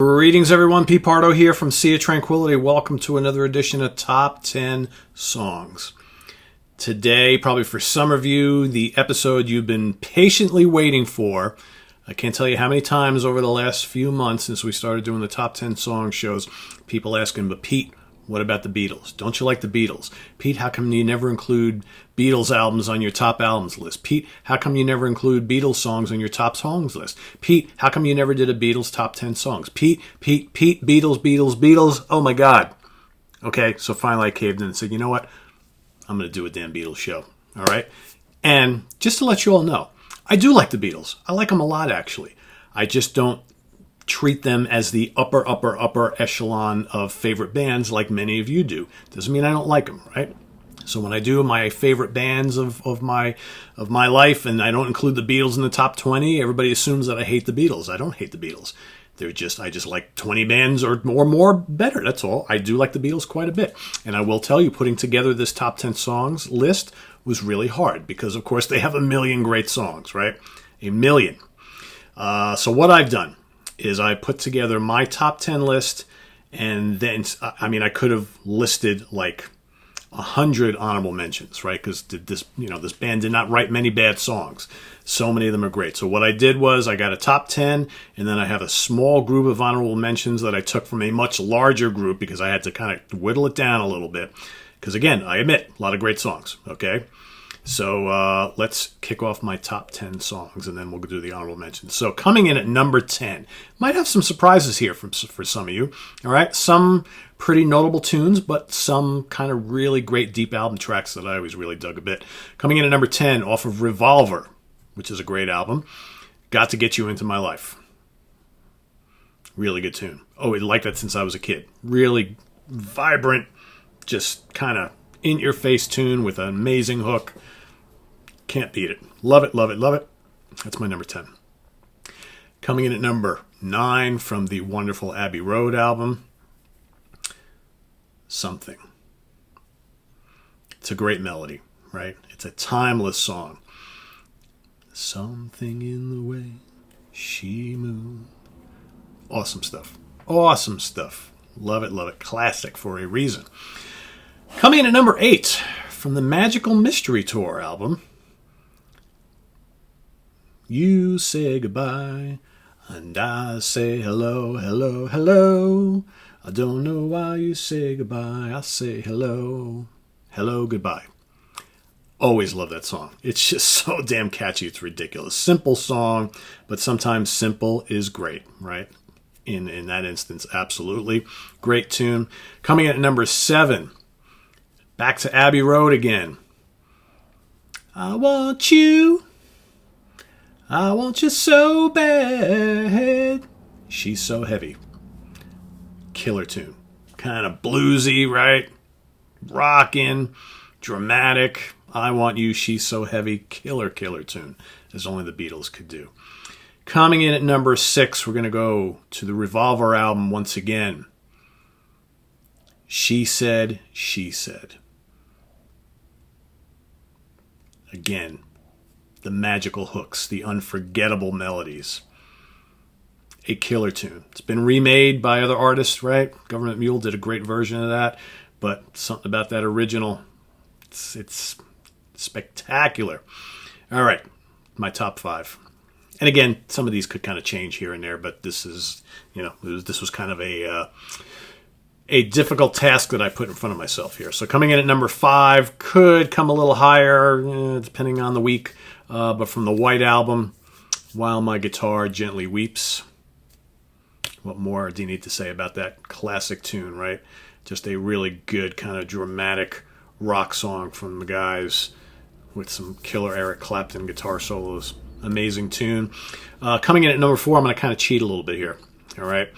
Greetings everyone, Pete Pardo here from Sea of Tranquility. Welcome to another edition of Top 10 Songs. Today, probably for some of you, the episode you've been patiently waiting for. I can't tell you how many times over the last few months since we started doing the Top 10 Song shows, people asking, but Pete, what about the Beatles? Don't you like the Beatles? Pete, how come you never include Beatles albums on your top albums list? Pete, how come you never include Beatles songs on your top songs list? Pete, how come you never did a Beatles top 10 songs? Pete, Beatles. Oh my God. Okay, so finally I caved in and said, you know what? I'm going to do a damn Beatles show. All right? And just to let you all know, I do like the Beatles. I like them a lot, actually. I just don't treat them as the upper echelon of favorite bands like many of you do. Doesn't mean I don't like them, right? So when I do my favorite bands of my life and I don't include the Beatles in the top 20, everybody assumes that I hate the Beatles. I don't hate the Beatles. I just like 20 bands or more better. That's all. I do like the Beatles quite a bit. And I will tell you, putting together this top 10 songs list was really hard because, of course, they have a million great songs, right? A million. So what I've done is I put together my top 10 list, and then, I could have listed like 100 honorable mentions, right? Because this band did not write many bad songs. So many of them are great. So what I did was I got a top 10, and then I have a small group of honorable mentions that I took from a much larger group because I had to kind of whittle it down a little bit. Because again, I admit, a lot of great songs, okay? So let's kick off my top 10 songs, and then we'll do the honorable mentions. So coming in at number 10, might have some surprises here for some of you. All right, some pretty notable tunes, but some kind of really great deep album tracks that I always really dug a bit. Coming in at number 10, off of Revolver, which is a great album, Got to Get You Into My Life. Really good tune. Oh, I like that since I was a kid. Really vibrant, just kind of in-your-face tune with an amazing hook. Can't beat it. Love it. That's my number 10. Coming in at number 9 from the wonderful Abbey Road album, Something. It's a great melody, right? It's a timeless song. Something in the way she moved. Awesome stuff. Love it. Classic for a reason. Coming in at number 8 from the Magical Mystery Tour album, You Say Goodbye, and I say hello. I don't know why you say goodbye. I say hello, goodbye. Always love that song. It's just so damn catchy. It's ridiculous. Simple song, but sometimes simple is great, right? In that instance, absolutely. Great tune. Coming in at number 7, back to Abbey Road again. I want you so bad. She's So Heavy. Killer tune. Kind of bluesy, right? Rockin', dramatic. I Want You, She's So Heavy. Killer tune. As only the Beatles could do. Coming in at number 6, we're going to go to the Revolver album once again. She Said, She Said. Again, the magical hooks, the unforgettable melodies. A killer tune. It's been remade by other artists, right? Government Mule did a great version of that, but something about that original, it's spectacular. All right, my top 5. And again, some of these could kind of change here and there, but this is, this was kind of a difficult task that I put in front of myself here. So coming in at number 5, could come a little higher, depending on the week. But from the White Album, While My Guitar Gently Weeps. What more do you need to say about that classic tune, right? Just a really good kind of dramatic rock song from the guys with some killer Eric Clapton guitar solos. Amazing tune. Coming in at number 4, I'm going to kind of cheat a little bit here. All right.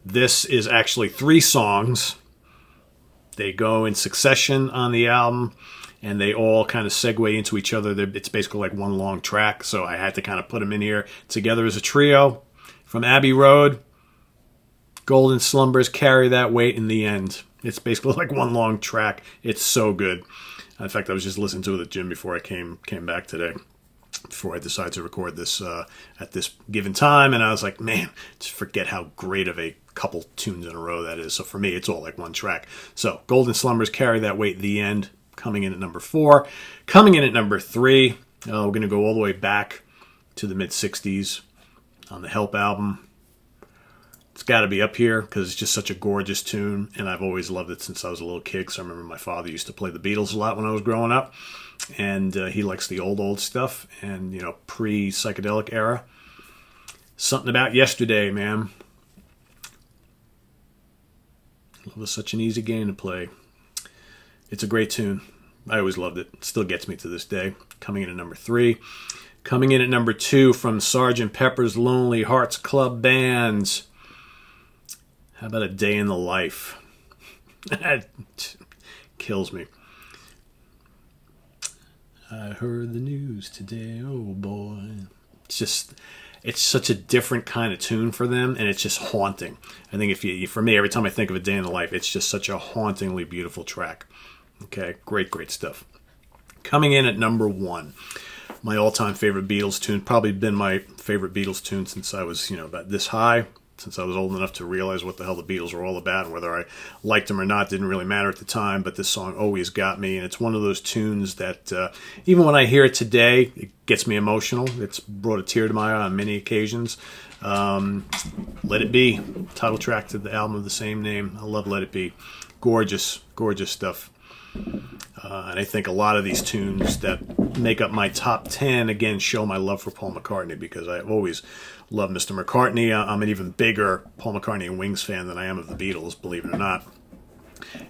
This is actually 3 songs. They go in succession on the album, and they all kind of segue into each other. It's basically like one long track, so I had to kind of put them in here together as a trio. From Abbey Road, Golden Slumbers, Carry That Weight in the End. It's basically like one long track. It's so good. In fact, I was just listening to it at the gym before I came back today. before I decided to record this at this given time. And I was like, man, just forget how great of a couple tunes in a row that is. So for me, it's all like one track. So Golden Slumbers, Carry That Weight, The End, coming in at number 4. Coming in at number 3, we're going to go all the way back to the mid-'60s on the Help album. It's got to be up here because it's just such a gorgeous tune, and I've always loved it since I was a little kid. So I remember my father used to play the Beatles a lot when I was growing up, and he likes the old stuff and, you know, pre-psychedelic era. Something About Yesterday, man. Love is such an easy game to play. It's a great tune. I always loved it. It still gets me to this day. Coming in at number 3. Coming in at number 2 from Sgt. Pepper's Lonely Hearts Club Band. How about A Day in the Life? That kills me. I heard the news today, oh boy. It's such a different kind of tune for them, and it's just haunting. I think for me, every time I think of A Day in the Life, it's just such a hauntingly beautiful track. Okay, great stuff. Coming in at number 1, my all-time favorite Beatles tune. Probably been my favorite Beatles tune since I was, about this high. Since I was old enough to realize what the hell the Beatles were all about, and whether I liked them or not didn't really matter at the time, but this song always got me, and it's one of those tunes that even when I hear it today, it gets me emotional. It's brought a tear to my eye on many occasions. Let It Be, title track to the album of the same name. I love Let It Be. Gorgeous stuff. And I think a lot of these tunes that make up my top 10, again, show my love for Paul McCartney, because I've always loved Mr. McCartney. I'm an even bigger Paul McCartney and Wings fan than I am of the Beatles, believe it or not.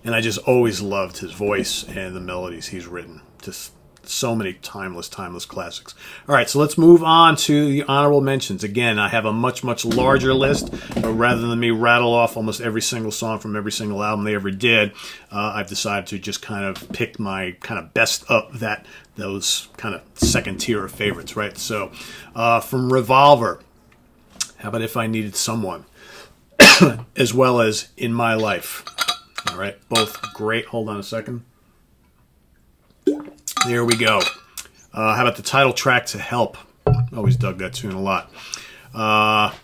And I just always loved his voice and the melodies he's written. Just so many timeless classics. All right, so let's move on to the honorable mentions. Again, I have a much larger list, but rather than me rattle off almost every single song from every single album they ever did, I've decided to just kind of pick my kind of best of those kind of second tier of favorites, right? So from Revolver, how about If I Needed Someone, as well as In My Life. All right, both great. Hold on a second. There we go. How about the title track to Help? Always dug that tune a lot.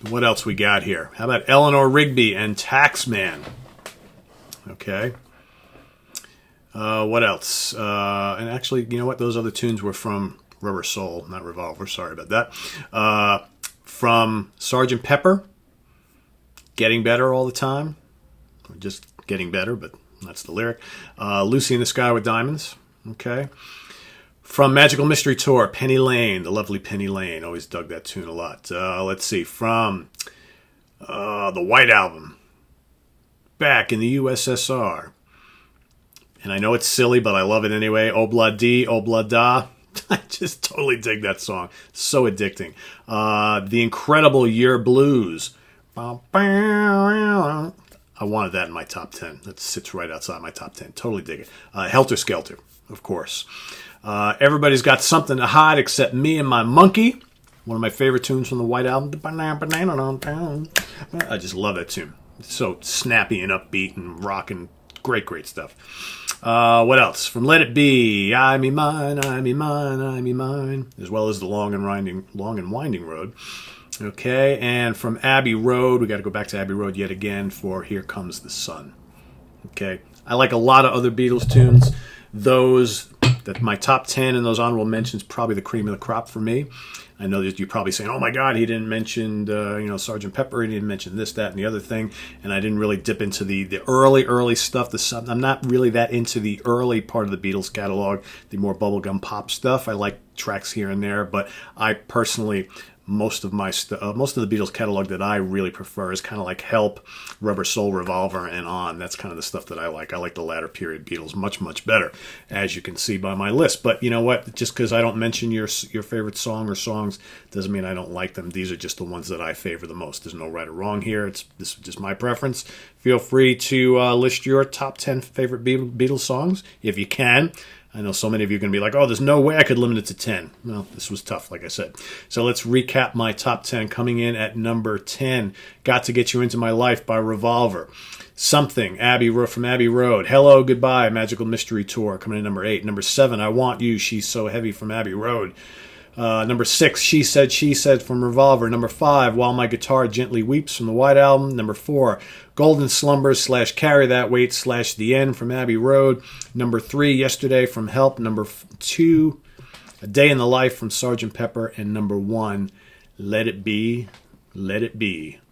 What else we got here? How about Eleanor Rigby and Taxman? Okay. What else? And actually, you know what? Those other tunes were from Rubber Soul, not Revolver. Sorry about that. From Sgt. Pepper, Getting Better All the Time. Or just Getting Better, but that's the lyric. Lucy in the Sky with Diamonds. Okay. From Magical Mystery Tour, Penny Lane, the lovely Penny Lane. Always dug that tune a lot. Let's see. From the White Album, Back in the USSR. And I know it's silly, but I love it anyway. Obla Di, Obla Da. I just totally dig that song. So addicting. The Incredible Year Blues. I wanted that in my top 10. That sits right outside my top 10. Totally dig it. Helter Skelter, of course. Everybody's Got Something to Hide Except Me and My Monkey. One of my favorite tunes from the White Album. I just love that tune. It's so snappy and upbeat and rocking. Great stuff. What else? From Let It Be, I Me Mine, I Me Mine, I Me Mine. As well as the Long and Winding Road. Okay, and from Abbey Road, we got to go back to Abbey Road yet again for Here Comes the Sun. Okay, I like a lot of other Beatles tunes. That my top 10 and those honorable mentions, probably the cream of the crop for me. I know that you're probably saying, oh my God, he didn't mention, Sgt. Pepper, he didn't mention this, that, and the other thing. And I didn't really dip into the early stuff. I'm not really that into the early part of the Beatles catalog, the more bubblegum pop stuff. I like tracks here and there, but I personally, most of the Beatles catalog that I really prefer is kind of like Help, Rubber Soul, Revolver, and on. That's kind of the stuff that I like. I like the latter period Beatles much better, as you can see by my list. But you know what? Just because I don't mention your favorite song or songs doesn't mean I don't like them. These are just the ones that I favor the most. There's no right or wrong here. This is just my preference. Feel free to list your top 10 favorite Beatles songs if you can. I know so many of you are going to be like, oh, there's no way I could limit it to 10. Well, this was tough, like I said. So let's recap my top 10. Coming in at number 10, Got to Get You Into My Life by Revolver. Something, from Abbey Road. Hello, Goodbye, Magical Mystery Tour, coming in at number 8. Number 7, I Want You, She's So Heavy from Abbey Road. Number 6, She Said from Revolver. Number 5, While My Guitar Gently Weeps from the White Album. Number 4, Golden Slumbers / Carry That Weight / The End from Abbey Road. Number 3, Yesterday from Help. Number 2, A Day in the Life from Sgt. Pepper. And number 1, Let It Be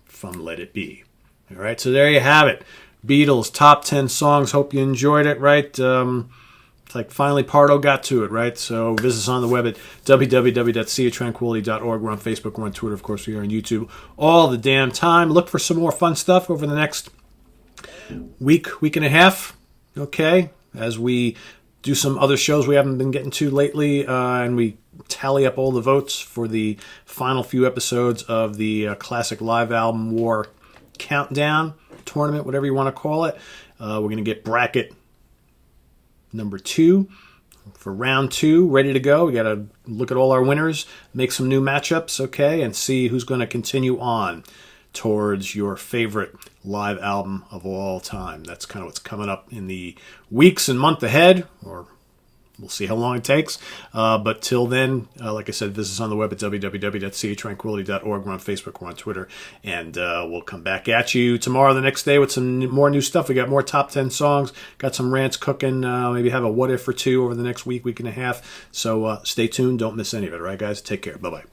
from Let It Be. All right, so there you have it. Beatles top 10 songs. Hope you enjoyed it, right? It's like finally Pardo got to it, right? So visit us on the web at www.seatranquility.org. We're on Facebook, we're on Twitter, of course, we're on YouTube all the damn time. Look for some more fun stuff over the next week and a half, okay? As we do some other shows we haven't been getting to lately, and we tally up all the votes for the final few episodes of the Classic Live Album War Countdown Tournament, whatever you want to call it. We're going to get bracket number 2 for round 2 ready to go. We got to look at all our winners, make some new matchups, okay, and see who's going to continue on towards your favorite live album of all time. That's kind of what's coming up in the weeks and month ahead, or we'll see how long it takes. But till then, like I said, visit us on the web at www.seatranquility.org. We're on Facebook, we're on Twitter, and we'll come back at you tomorrow, the next day, with some more new stuff. We got more top 10 songs, got some rants cooking, maybe have a what if or two over the next week and a half. So stay tuned. Don't miss any of it. All right, guys? Take care. Bye-bye.